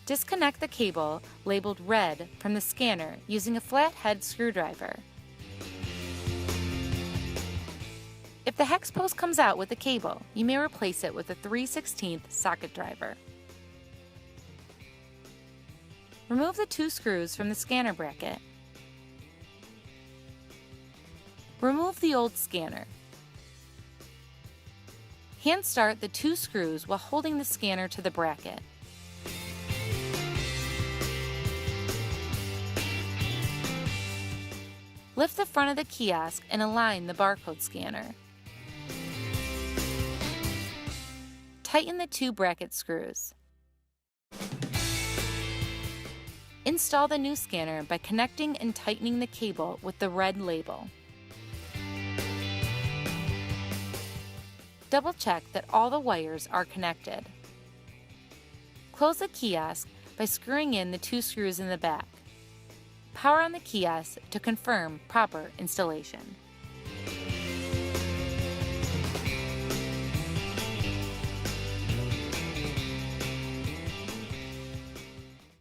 Disconnect the cable labeled red from the scanner using a flathead screwdriver. If the hex post comes out with the cable, you may replace it with a 3/16 socket driver. Remove the 2 screws from the scanner bracket. Remove the old scanner. Hand start the 2 screws while holding the scanner to the bracket. Lift the front of the kiosk and align the barcode scanner. Tighten the 2 bracket screws. Install the new scanner by connecting and tightening the cable with the red label. Double check that all the wires are connected. Close the kiosk by screwing in the 2 screws in the back. Power on the kiosk to confirm proper installation.